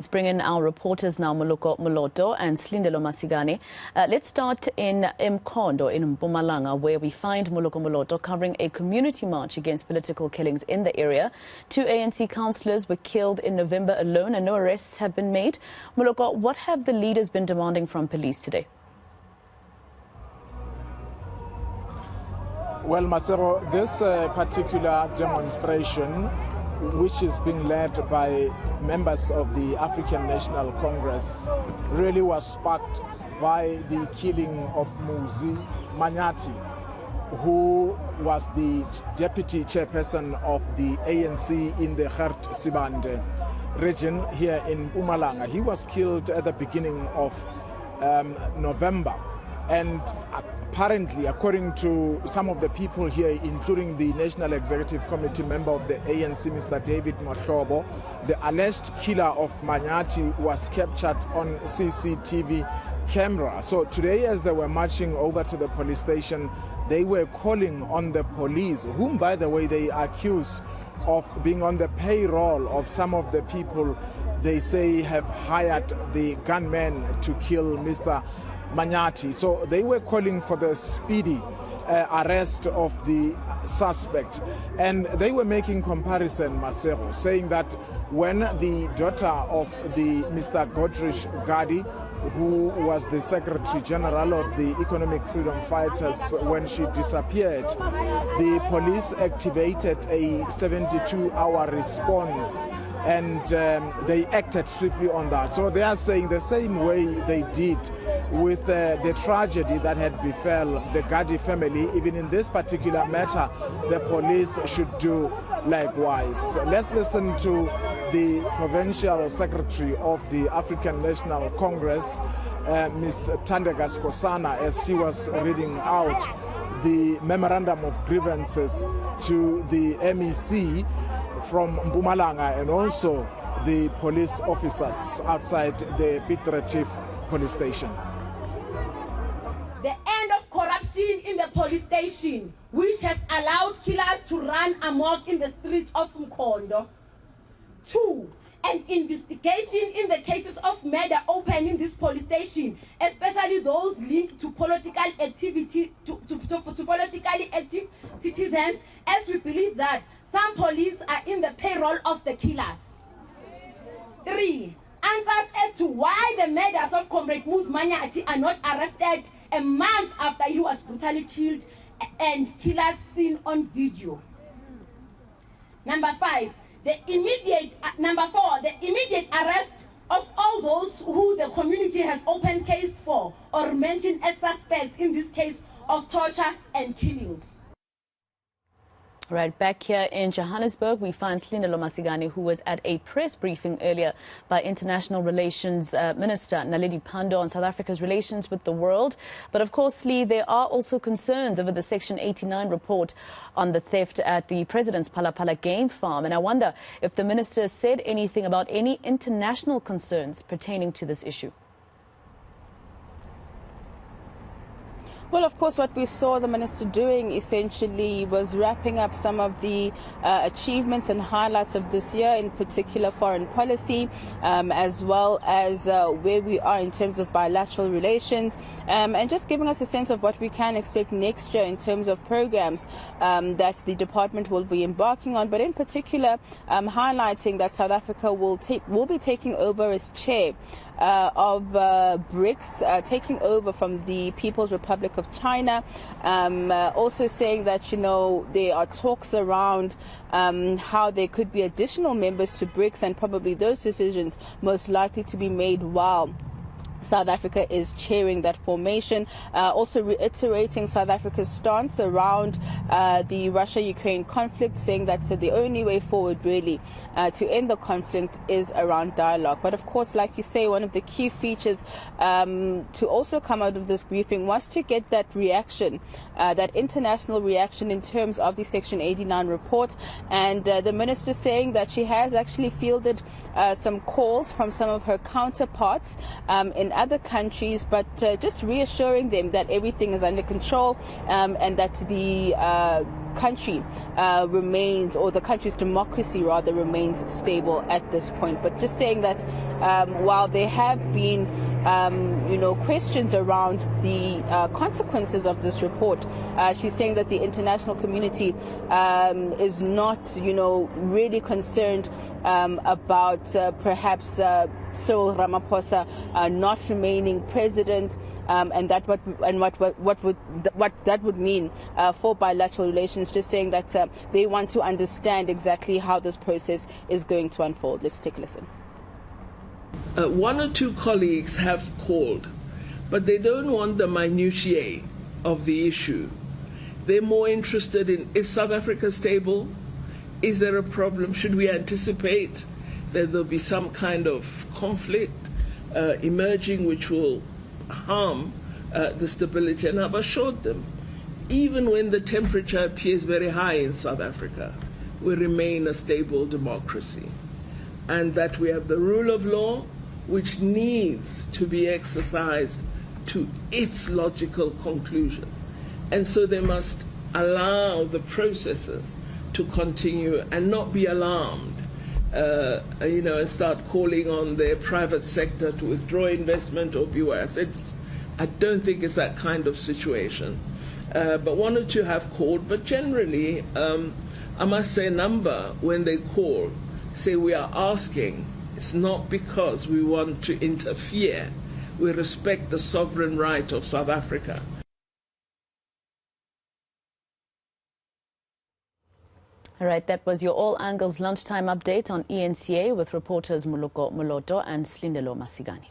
Let's bring in our reporters now, Moloko, Moloto and Slindelo Masigane. Let's start in eMkhondo in Mpumalanga, where we find Moloko Moloto covering a community march against political killings in the area. 2 ANC councillors were killed in November alone and no arrests have been made. Moloko, what have the leaders been demanding from police today? Well, Masego, this particular demonstration, which is being led by members of the African National Congress, really was sparked by the killing of Muzi Manyati, who was the deputy chairperson of the ANC in the Siphamandla region here in Mpumalanga. He was killed at the beginning of November, and apparently, according to some of the people here, including the National Executive Committee member of the ANC, Mr. David Mahlobo, the alleged killer of Manyati was captured on CCTV camera. So today, as they were marching over to the police station, they were calling on the police, whom, by the way, they accuse of being on the payroll of some of the people they say have hired the gunmen to kill Mr. Manyati. So they were calling for the speedy arrest of the suspect. And they were making comparison, Masego, saying that when the daughter of the Mr. Goge, who was the Secretary General of the Economic Freedom Fighters, when she disappeared, the police activated a 72-hour response, and they acted swiftly on that. So they are saying the same way they did with the tragedy that had befell the Gadi family. Even in this particular matter, the police should do likewise. Let's listen to the Provincial Secretary of the African National Congress, Ms. Thandeka Skosana, as she was reading out the memorandum of grievances to the MEC from Mpumalanga and also the police officers outside the Piet Retief police station. The end of corruption in the police station, which has allowed killers to run amok in the streets of Mkhondo. 2, an investigation in the cases of murder open in this police station, especially those linked to political activity, to politically active citizens, as we believe that some police are in the payroll of the killers. 3, answers as to why the murders of Comrade Muzi Manyati are not arrested a month after he was brutally killed and killers seen on video. Number 4, the immediate arrest of all those who the community has opened case for or mentioned as suspects in this case of torture and killings. Right, back here in Johannesburg, we find Slindelo Masigane, who was at a press briefing earlier by International Relations Minister Naledi Pandor on South Africa's relations with the world. But of course, Lee, there are also concerns over the Section 89 report on the theft at the President's Palapala game farm. And I wonder if the minister said anything about any international concerns pertaining to this issue. Well, of course, what we saw the minister doing essentially was wrapping up some of the achievements and highlights of this year, in particular foreign policy, as well as where we are in terms of bilateral relations, and just giving us a sense of what we can expect next year in terms of programs that the department will be embarking on, but in particular highlighting that South Africa will be taking over as chair of BRICS, taking over from the People's Republic of China, also saying that, you know, there are talks around how there could be additional members to BRICS, and probably those decisions most likely to be made while South Africa is chairing that formation, also reiterating South Africa's stance around the Russia-Ukraine conflict, saying that the only way forward really to end the conflict is around dialogue. But of course, like you say, one of the key features to also come out of this briefing was to get that reaction, that international reaction in terms of the Section 89 report, and the minister saying that she has actually fielded some calls from some of her counterparts in in other countries, but just reassuring them that everything is under control, and that the country remains, or the country's democracy rather, remains stable at this point. But just saying that while there have been questions around the consequences of this report, she's saying that the international community is not really concerned about perhaps Cyril Ramaphosa not remaining president, and what that would mean for bilateral relations. Just saying that they want to understand exactly how this process is going to unfold. Let's take a listen. One or two colleagues have called, but they don't want the minutiae of the issue. They're more interested in, is South Africa stable? Is there a problem? Should we anticipate that there'll be some kind of conflict emerging which will harm the stability? And I've assured them, even when the temperature appears very high in South Africa, we remain a stable democracy, and that we have the rule of law, which needs to be exercised to its logical conclusion. And so they must allow the processes to continue and not be alarmed, and start calling on their private sector to withdraw investment or beware. I don't think it's that kind of situation. But one or two have called, but generally, I must say a number, when they call, say we are asking. It's not because we want to interfere. We respect the sovereign right of South Africa. All right, that was your All Angles Lunchtime update on eNCA with reporters Moloko, Moloto and Slindelo Masigani.